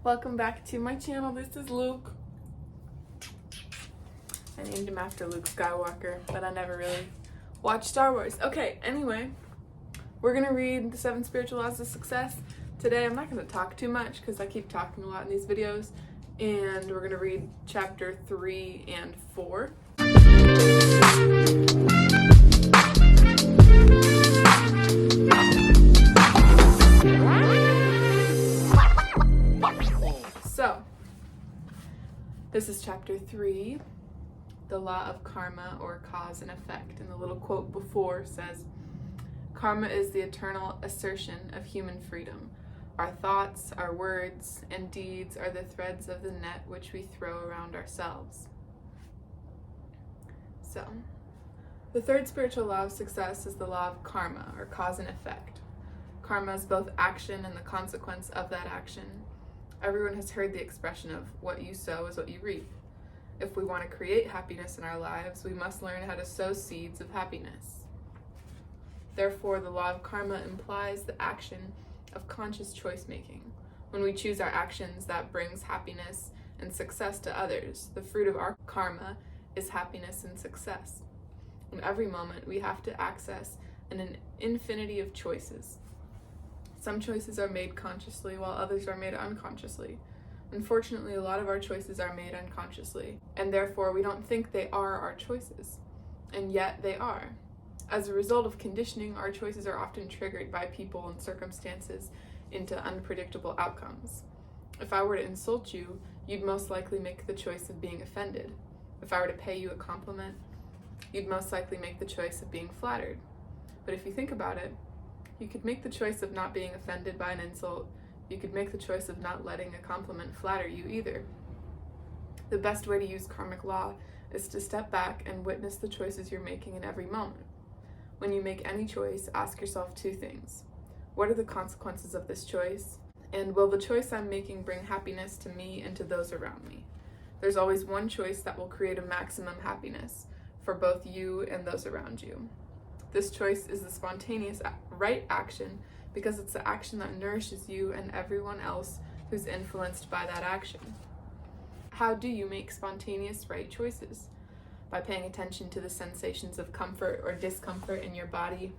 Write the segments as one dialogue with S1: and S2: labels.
S1: Welcome back to my channel. This is Luke. I named him after Luke Skywalker, but I never really watched Star Wars. Okay, anyway, we're gonna read the 7 Spiritual Laws of Success. Today I'm not gonna talk too much because I keep talking a lot in these videos, and we're gonna read chapter 3 and 4. So, this is chapter 3, the law of karma, or cause and effect. And the little quote before says, "Karma is the eternal assertion of human freedom. Our thoughts, our words, and deeds are the threads of the net which we throw around ourselves." So, the third spiritual law of success is the law of karma, or cause and effect. Karma is both action and the consequence of that action. Everyone has heard the expression of what you sow is what you reap. If we want to create happiness in our lives, we must learn how to sow seeds of happiness. Therefore, the law of karma implies the action of conscious choice making. When we choose our actions, that brings happiness and success to others. The fruit of our karma is happiness and success. In every moment, we have to access an infinity of choices. Some choices are made consciously, while others are made unconsciously. Unfortunately, a lot of our choices are made unconsciously, and therefore we don't think they are our choices, and yet they are. As a result of conditioning, our choices are often triggered by people and circumstances into unpredictable outcomes. If I were to insult you, you'd most likely make the choice of being offended. If I were to pay you a compliment, you'd most likely make the choice of being flattered. But if you think about it, you could make the choice of not being offended by an insult. You could make the choice of not letting a compliment flatter you either. The best way to use karmic law is to step back and witness the choices you're making in every moment. When you make any choice, ask yourself 2 things. What are the consequences of this choice? And will the choice I'm making bring happiness to me and to those around me? There's always one choice that will create a maximum happiness for both you and those around you. This choice is the spontaneous right action because it's the action that nourishes you and everyone else who's influenced by that action. How do you make spontaneous right choices? By paying attention to the sensations of comfort or discomfort in your body.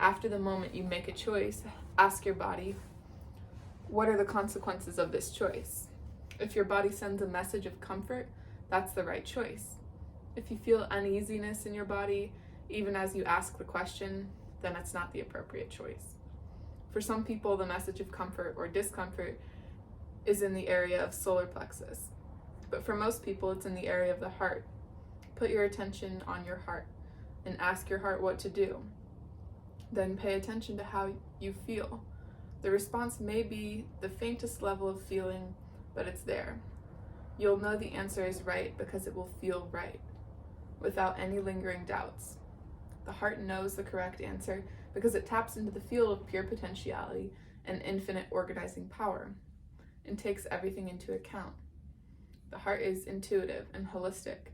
S1: After the moment you make a choice, ask your body, what are the consequences of this choice? If your body sends a message of comfort, that's the right choice. If you feel uneasiness in your body, even as you ask the question, then it's not the appropriate choice. For some people, the message of comfort or discomfort is in the area of solar plexus. But for most people, it's in the area of the heart. Put your attention on your heart and ask your heart what to do. Then pay attention to how you feel. The response may be the faintest level of feeling, but it's there. You'll know the answer is right because it will feel right, without any lingering doubts. The heart knows the correct answer because it taps into the field of pure potentiality and infinite organizing power and takes everything into account. The heart is intuitive and holistic.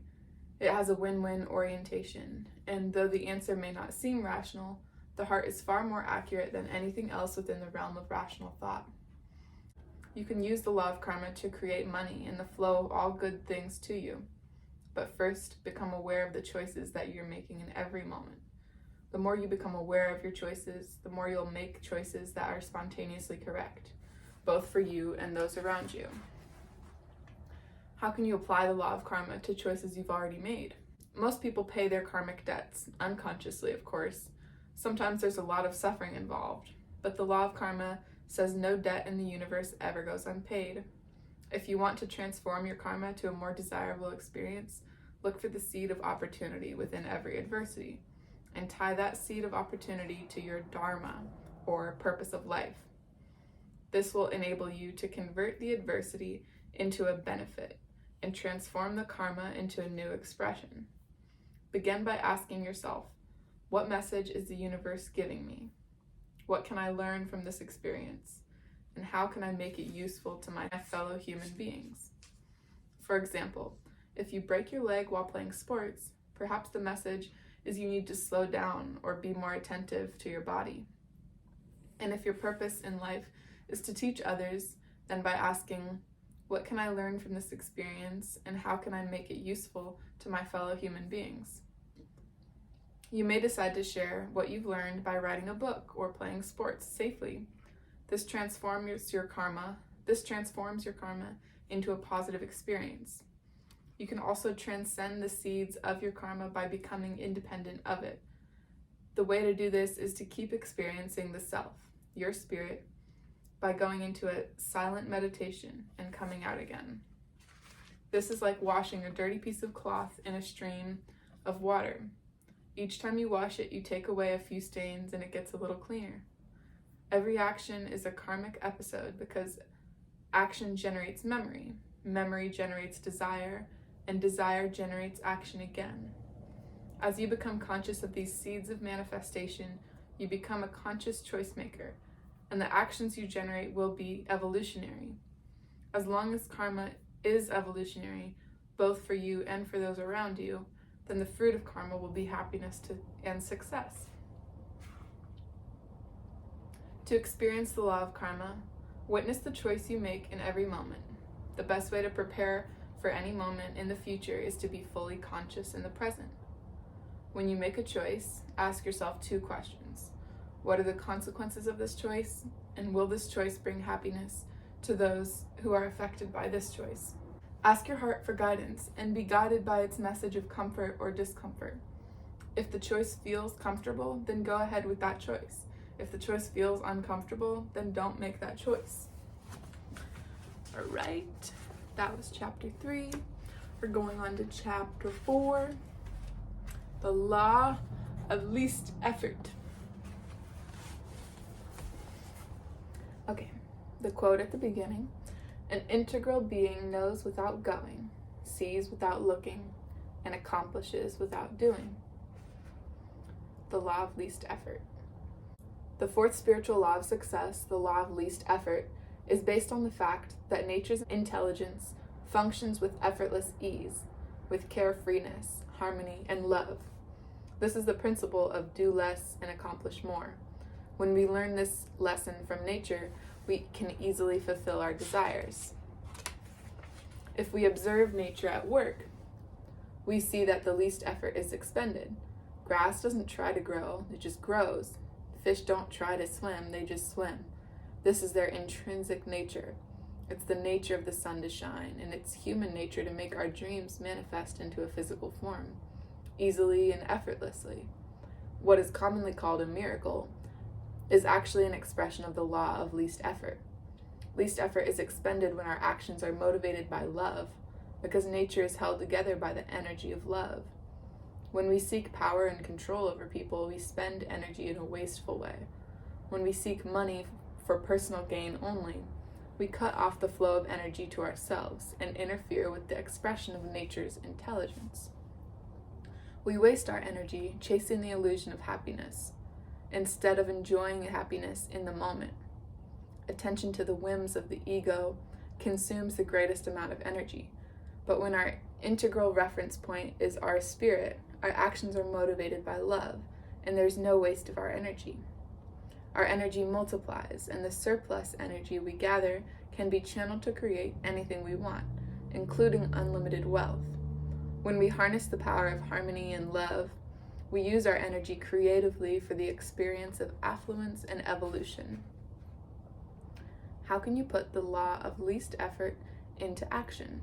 S1: It has a win-win orientation, and though the answer may not seem rational, the heart is far more accurate than anything else within the realm of rational thought. You can use the law of karma to create money and the flow of all good things to you. But first, become aware of the choices that you're making in every moment. The more you become aware of your choices, the more you'll make choices that are spontaneously correct, both for you and those around you. How can you apply the law of karma to choices you've already made? Most people pay their karmic debts, unconsciously, of course. Sometimes there's a lot of suffering involved, but the law of karma says no debt in the universe ever goes unpaid. If you want to transform your karma to a more desirable experience, look for the seed of opportunity within every adversity, and tie that seed of opportunity to your dharma, or purpose of life. This will enable you to convert the adversity into a benefit and transform the karma into a new expression. Begin by asking yourself, what message is the universe giving me? What can I learn from this experience? And how can I make it useful to my fellow human beings? For example, if you break your leg while playing sports, perhaps the message is you need to slow down or be more attentive to your body. And if your purpose in life is to teach others, and by asking, what can I learn from this experience and how can I make it useful to my fellow human beings? You may decide to share what you've learned by writing a book or playing sports safely. This transforms your karma into a positive experience. You can also transcend the seeds of your karma by becoming independent of it. The way to do this is to keep experiencing the self, your spirit, by going into a silent meditation and coming out again. This is like washing a dirty piece of cloth in a stream of water. Each time you wash it, you take away a few stains and it gets a little cleaner. Every action is a karmic episode because action generates memory. Memory generates desire, and desire generates action again. As you become conscious of these seeds of manifestation, you become a conscious choice maker, and the actions you generate will be evolutionary. As long as karma is evolutionary, both for you and for those around you, then the fruit of karma will be happiness and success. To experience the law of karma, witness the choice you make in every moment. The best way to prepare for any moment in the future is to be fully conscious in the present. When you make a choice, ask yourself 2 questions. What are the consequences of this choice? And will this choice bring happiness to those who are affected by this choice? Ask your heart for guidance and be guided by its message of comfort or discomfort. If the choice feels comfortable, then go ahead with that choice. If the choice feels uncomfortable, then don't make that choice. All right, that was chapter 3. We're going on to chapter 4, the law of least effort. Okay, the quote at the beginning. An integral being knows without going, sees without looking, and accomplishes without doing. The law of least effort. The 4th spiritual law of success, the law of least effort, is based on the fact that nature's intelligence functions with effortless ease, with carefreeness, harmony, and love. This is the principle of do less and accomplish more. When we learn this lesson from nature, we can easily fulfill our desires. If we observe nature at work, we see that the least effort is expended. Grass doesn't try to grow, it just grows. Fish don't try to swim, they just swim. This is their intrinsic nature. It's the nature of the sun to shine, and it's human nature to make our dreams manifest into a physical form, easily and effortlessly. What is commonly called a miracle is actually an expression of the law of least effort. Least effort is expended when our actions are motivated by love, because nature is held together by the energy of love. When we seek power and control over people, we spend energy in a wasteful way. When we seek money for personal gain only, we cut off the flow of energy to ourselves and interfere with the expression of nature's intelligence. We waste our energy chasing the illusion of happiness, instead of enjoying happiness in the moment. Attention to the whims of the ego consumes the greatest amount of energy, but when our integral reference point is our spirit, our actions are motivated by love, and there's no waste of our energy. Our energy multiplies, and the surplus energy we gather can be channeled to create anything we want, including unlimited wealth. When we harness the power of harmony and love, we use our energy creatively for the experience of affluence and evolution. How can you put the law of least effort into action?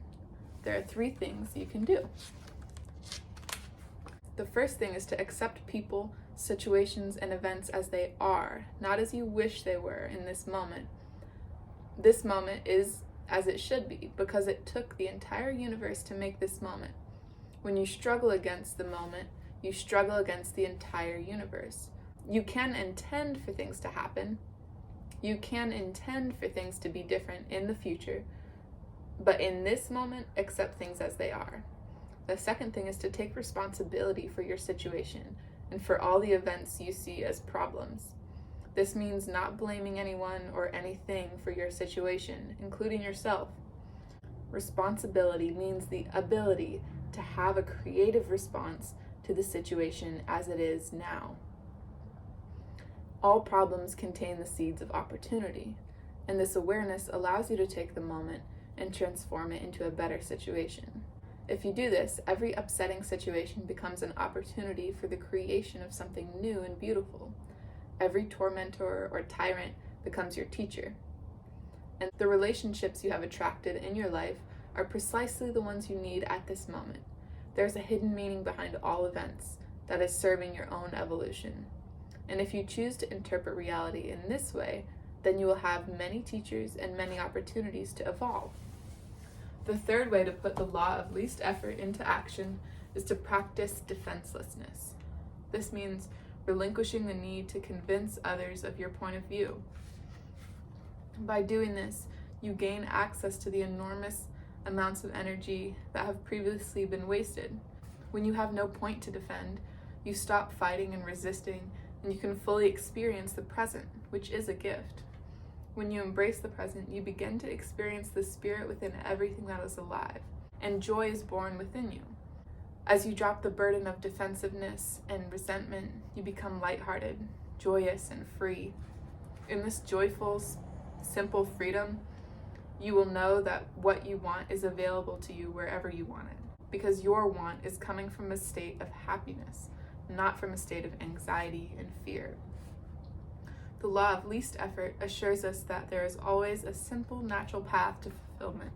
S1: There are 3 things you can do. The first thing is to accept people, situations, and events as they are, not as you wish they were in this moment. This moment is as it should be, because it took the entire universe to make this moment. When you struggle against the moment, you struggle against the entire universe. You can intend for things to happen. You can intend for things to be different in the future, but in this moment, accept things as they are. The second thing is to take responsibility for your situation and for all the events you see as problems. This means not blaming anyone or anything for your situation, including yourself. Responsibility means the ability to have a creative response to the situation as it is now. All problems contain the seeds of opportunity. And this awareness allows you to take the moment and transform it into a better situation. If you do this, every upsetting situation becomes an opportunity for the creation of something new and beautiful. Every tormentor or tyrant becomes your teacher. And the relationships you have attracted in your life are precisely the ones you need at this moment. There's a hidden meaning behind all events that is serving your own evolution. And if you choose to interpret reality in this way, then you will have many teachers and many opportunities to evolve. The third way to put the law of least effort into action is to practice defenselessness. This means relinquishing the need to convince others of your point of view. By doing this, you gain access to the enormous amounts of energy that have previously been wasted. When you have no point to defend, you stop fighting and resisting, and you can fully experience the present, which is a gift. When you embrace the present, you begin to experience the spirit within everything that is alive, and joy is born within you. As you drop the burden of defensiveness and resentment, you become lighthearted, joyous, and free. In this joyful, simple freedom, you will know that what you want is available to you wherever you want it, because your want is coming from a state of happiness, not from a state of anxiety and fear. The law of least effort assures us that there is always a simple, natural path to fulfillment.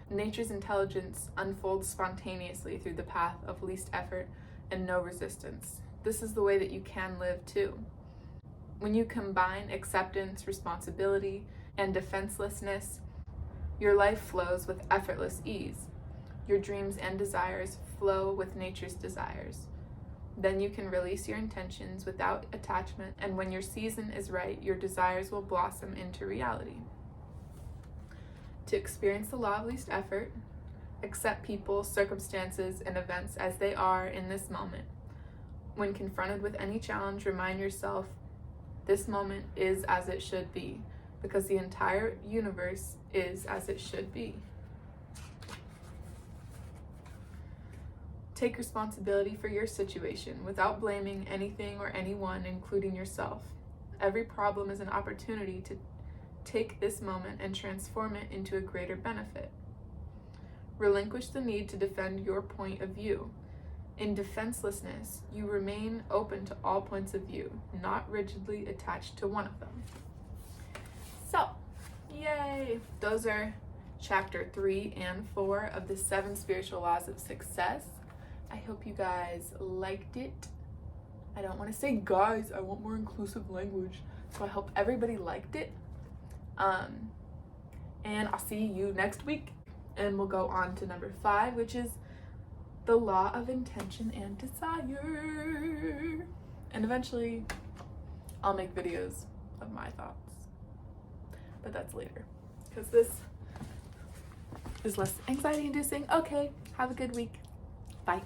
S1: Nature's intelligence unfolds spontaneously through the path of least effort and no resistance. This is the way that you can live too. When you combine acceptance, responsibility, and defenselessness, your life flows with effortless ease. Your dreams and desires flow with nature's desires. Then you can release your intentions without attachment, and when your season is right, your desires will blossom into reality. To experience the law of least effort, accept people, circumstances, and events as they are in this moment. When confronted with any challenge, remind yourself, this moment is as it should be, because the entire universe is as it should be. Take responsibility for your situation without blaming anything or anyone, including yourself. Every problem is an opportunity to take this moment and transform it into a greater benefit. Relinquish the need to defend your point of view. In defenselessness, you remain open to all points of view, not rigidly attached to one of them. So, yay! Those are chapter 3 and 4 of the 7 spiritual laws of success. I hope you guys liked it. I don't want to say guys, I want more inclusive language. So I hope everybody liked it. And I'll see you next week. And we'll go on to number 5, which is the law of intention and desire. And eventually I'll make videos of my thoughts. But that's later, because this is less anxiety inducing. Okay, have a good week. Bye.